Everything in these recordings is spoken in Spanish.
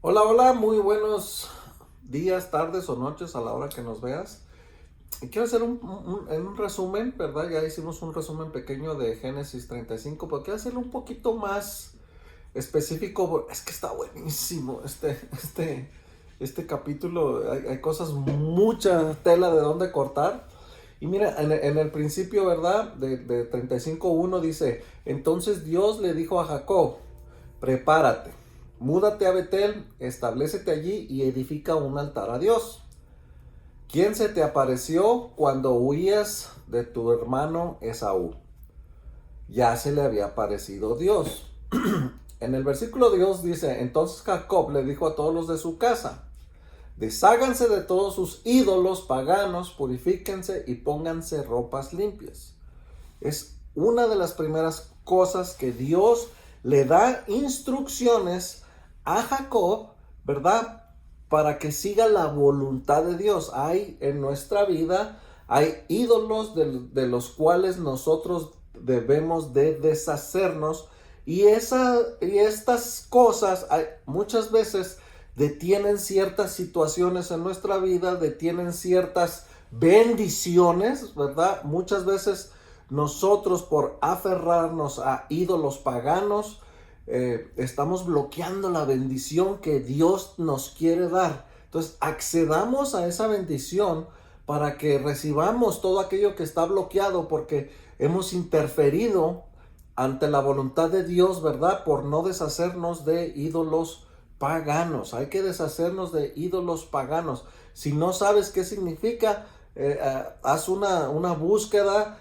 Hola, hola, muy buenos días, tardes o noches a la hora que nos veas. Y quiero hacer un resumen, ¿verdad? Ya hicimos un resumen pequeño de Génesis 35, pero quiero hacerlo un poquito más específico. Es que está buenísimo este capítulo. Hay cosas, mucha tela de dónde cortar. Y mira, en el principio, ¿verdad? De 35:1 dice, entonces Dios le dijo a Jacob, prepárate, múdate a Betel, establécete allí y edifica un altar a Dios. ¿Quién se te apareció cuando huías de tu hermano Esaú? Ya se le había aparecido Dios. En el versículo Dios dice, entonces Jacob le dijo a todos los de su casa, desháganse de todos sus ídolos paganos, purifíquense y pónganse ropas limpias. Es una de las primeras cosas que Dios le da instrucciones a Jacob, ¿verdad? Para que siga la voluntad de Dios. Hay en nuestra vida, hay ídolos de los cuales nosotros debemos de deshacernos. Y estas cosas muchas veces detienen ciertas situaciones en nuestra vida, detienen ciertas bendiciones, ¿verdad? Muchas veces nosotros, por aferrarnos a ídolos paganos, estamos bloqueando la bendición que Dios nos quiere dar. Entonces, accedamos a esa bendición para que recibamos todo aquello que está bloqueado, porque hemos interferido ante la voluntad de Dios, ¿verdad? Por no deshacernos de ídolos paganos. Hay que deshacernos de ídolos paganos. Si no sabes qué significa, haz una búsqueda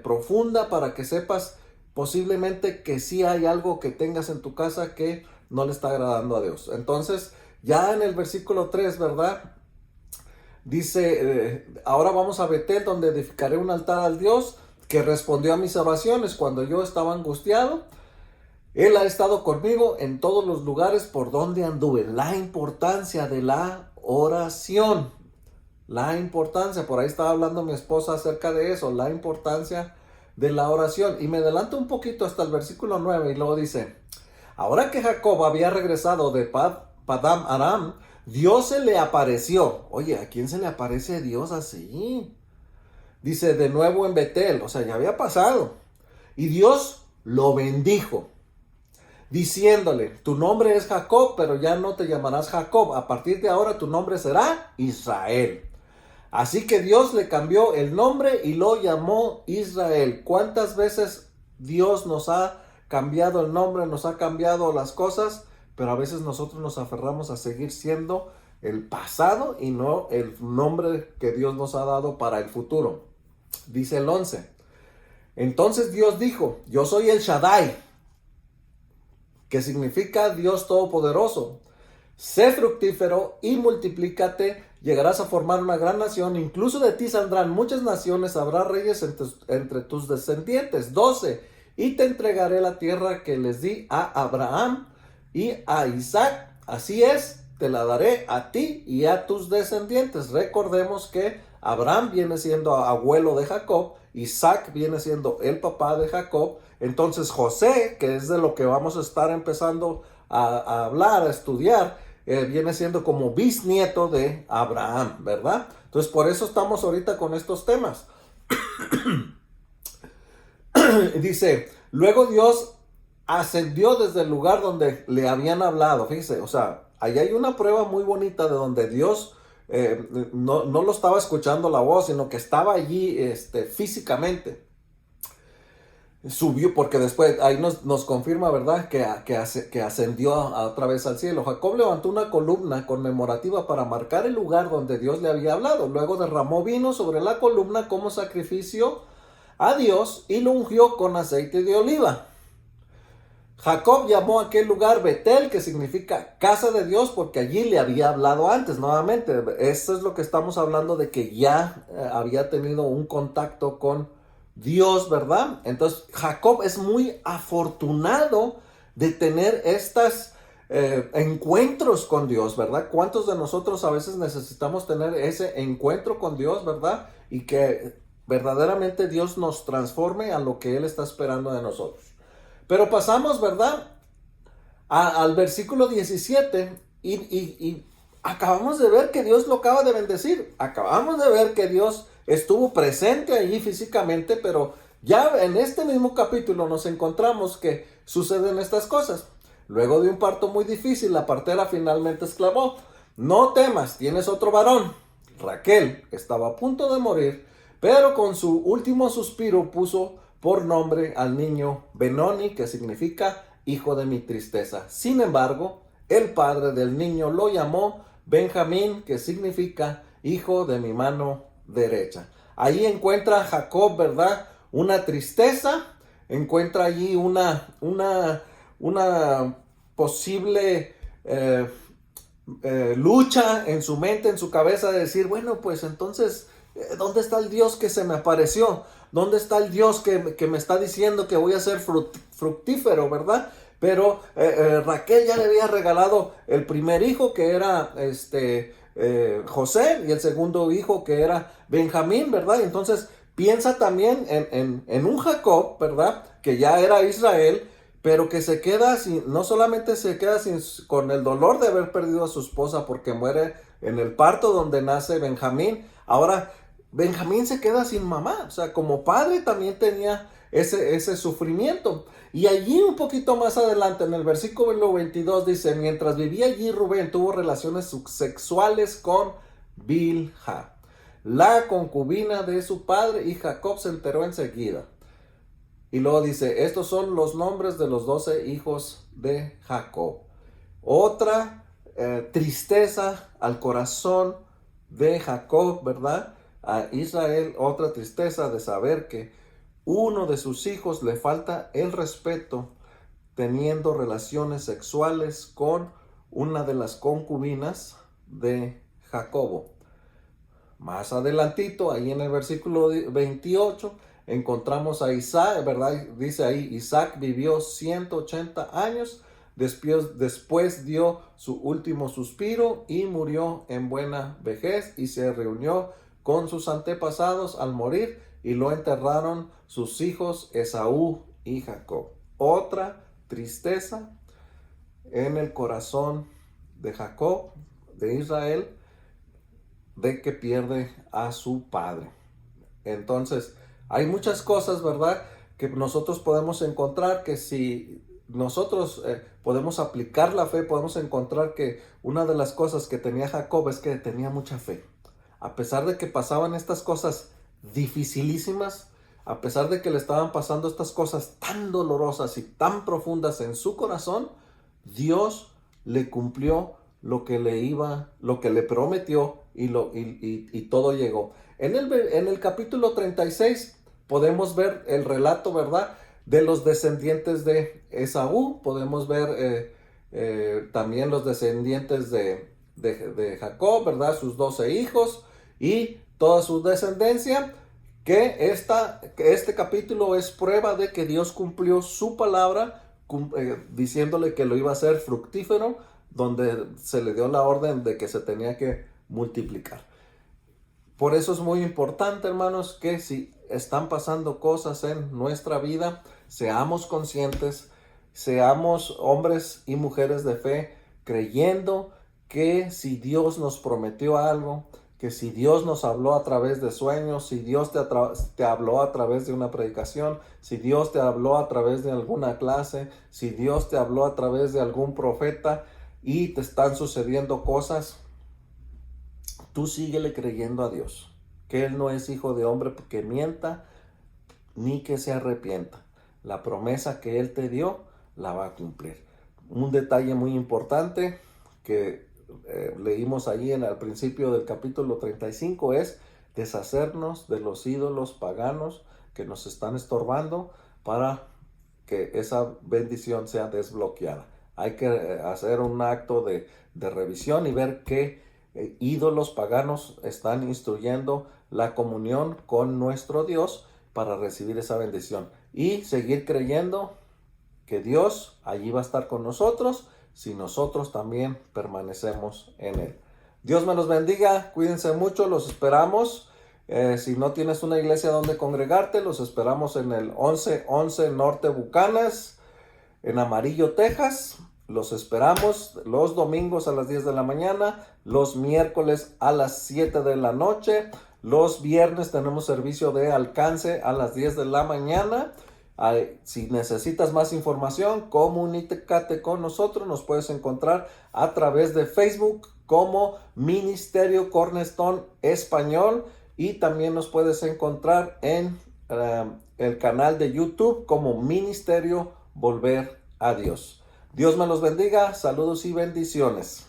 profunda para que sepas posiblemente que sí hay algo que tengas en tu casa que no le está agradando a Dios. Entonces, ya en el versículo 3, ¿verdad? Dice, ahora vamos a Betel, donde edificaré un altar al Dios que respondió a mis oraciones cuando yo estaba angustiado. Él ha estado conmigo en todos los lugares por donde anduve. La importancia de la oración. La importancia, por ahí estaba hablando mi esposa acerca de eso, la importancia de la oración. Y me adelanto un poquito hasta el versículo 9 y luego dice, ahora que Jacob había regresado de Padam Aram, Dios se le apareció. Oye, ¿a quién se le aparece Dios así? Dice, de nuevo en Betel, o sea, ya había pasado. Y Dios lo bendijo, diciéndole, tu nombre es Jacob, pero ya no te llamarás Jacob. A partir de ahora tu nombre será Israel. Así que Dios le cambió el nombre y lo llamó Israel. ¿Cuántas veces Dios nos ha cambiado el nombre, nos ha cambiado las cosas? Pero a veces nosotros nos aferramos a seguir siendo el pasado y no el nombre que Dios nos ha dado para el futuro. Dice el 11. Entonces Dios dijo, yo soy el Shaddai, que significa Dios Todopoderoso. Sé fructífero y multiplícate, llegarás a formar una gran nación, incluso de ti saldrán muchas naciones, habrá reyes entre tus descendientes. 12. Y te entregaré la tierra que les di a Abraham y a Isaac, así es, te la daré a ti y a tus descendientes. Recordemos que Abraham viene siendo abuelo de Jacob, Isaac viene siendo el papá de Jacob. Entonces José, que es de lo que vamos a estar empezando a hablar, a estudiar, viene siendo como bisnieto de Abraham, ¿verdad? Entonces por eso estamos ahorita con estos temas. Dice, luego Dios ascendió desde el lugar donde le habían hablado. Fíjese, o sea, ahí hay una prueba muy bonita de donde Dios no lo estaba escuchando la voz, sino que estaba allí físicamente. Subió, porque después ahí nos confirma, ¿verdad? Que ascendió otra vez al cielo. Jacob levantó una columna conmemorativa para marcar el lugar donde Dios le había hablado. Luego derramó vino sobre la columna como sacrificio a Dios y lo ungió con aceite de oliva. Jacob llamó a aquel lugar Betel, que significa casa de Dios, porque allí le había hablado antes. Nuevamente, esto es lo que estamos hablando, de que ya había tenido un contacto con Dios, ¿verdad? Entonces Jacob es muy afortunado de tener estos encuentros con Dios, ¿verdad? ¿Cuántos de nosotros a veces necesitamos tener ese encuentro con Dios, ¿verdad? Y que verdaderamente Dios nos transforme a lo que Él está esperando de nosotros. Pero pasamos, ¿verdad?, al versículo 17 y acabamos de ver que Dios lo acaba de bendecir. Acabamos de ver que Dios estuvo presente allí físicamente, pero ya en este mismo capítulo nos encontramos que suceden estas cosas. Luego de un parto muy difícil, la partera finalmente exclamó: no temas, tienes otro varón. Raquel estaba a punto de morir, pero con su último suspiro puso por nombre al niño Benoni, que significa hijo de mi tristeza. Sin embargo, el padre del niño lo llamó Benjamín, que significa hijo de mi mano derecha. Ahí encuentra Jacob, ¿verdad? Una tristeza, encuentra allí una posible lucha en su mente, en su cabeza, de decir, bueno, pues entonces, ¿dónde está el Dios que se me apareció? ¿Dónde está el Dios que me está diciendo que voy a ser fructífero, verdad? Pero Raquel ya le había regalado el primer hijo, que era José, y el segundo hijo, que era Benjamín, ¿verdad? Entonces piensa también en un Jacob, ¿verdad? Que ya era Israel, pero que se queda sin, no solamente se queda con el dolor de haber perdido a su esposa porque muere en el parto donde nace Benjamín. Ahora Benjamín se queda sin mamá, o sea, como padre también tenía ese sufrimiento. Y allí un poquito más adelante, en el versículo 22, dice: mientras vivía allí, Rubén tuvo relaciones sexuales con Bilha, la concubina de su padre, y Jacob se enteró enseguida. Y luego dice: estos son los nombres de los 12 hijos de Jacob. Otra tristeza al corazón de Jacob, ¿verdad? A Israel, otra tristeza de saber que uno de sus hijos le falta el respeto teniendo relaciones sexuales con una de las concubinas de Jacobo. Más adelantito, ahí en el versículo 28, encontramos a Isaac, ¿verdad? Dice ahí: Isaac vivió 180 años, después dio su último suspiro y murió en buena vejez, y se reunió con sus antepasados al morir, y lo enterraron sus hijos Esaú y Jacob. Otra tristeza en el corazón de Jacob, de Israel, de que pierde a su padre. Entonces, hay muchas cosas, ¿verdad?, que nosotros podemos encontrar, que si nosotros podemos aplicar la fe, podemos encontrar que una de las cosas que tenía Jacob es que tenía mucha fe. A pesar de que pasaban estas cosas dificilísimas, a pesar de que le estaban pasando estas cosas tan dolorosas y tan profundas en su corazón, Dios le cumplió lo que le prometió, y todo llegó. En el capítulo 36 podemos ver el relato, ¿verdad?, de los descendientes de Esaú. Podemos ver también los descendientes de Jacob, ¿verdad?, sus 12 hijos y toda su descendencia. Que este capítulo es prueba de que Dios cumplió su palabra, diciéndole que lo iba a hacer fructífero, donde se le dio la orden de que se tenía que multiplicar. Por eso es muy importante, hermanos, que si están pasando cosas en nuestra vida, seamos conscientes, seamos hombres y mujeres de fe, creyendo que si Dios nos prometió algo, que si Dios nos habló a través de sueños, si Dios te habló a través de una predicación, si Dios te habló a través de alguna clase, si Dios te habló a través de algún profeta y te están sucediendo cosas, tú síguele creyendo a Dios, que Él no es hijo de hombre que mienta, ni que se arrepienta. La promesa que Él te dio, la va a cumplir. Un detalle muy importante que leímos allí al principio del capítulo 35 es deshacernos de los ídolos paganos que nos están estorbando para que esa bendición sea desbloqueada. Hay que hacer un acto de revisión y ver qué ídolos paganos están instruyendo la comunión con nuestro Dios para recibir esa bendición, y seguir creyendo que Dios allí va a estar con nosotros si nosotros también permanecemos en Él. Dios me los bendiga, cuídense mucho, los esperamos. Si no tienes una iglesia donde congregarte, los esperamos en el 1111 Norte Bucanas, en Amarillo, Texas. Los esperamos los domingos a las 10 de la mañana, los miércoles a las 7 de la noche, los viernes tenemos servicio de alcance a las 10 de la mañana. Si necesitas más información, comunícate con nosotros. Nos puedes encontrar a través de Facebook como Ministerio Cornerstone Español y también nos puedes encontrar en el canal de YouTube como Ministerio Volver a Dios. Dios me los bendiga, saludos y bendiciones.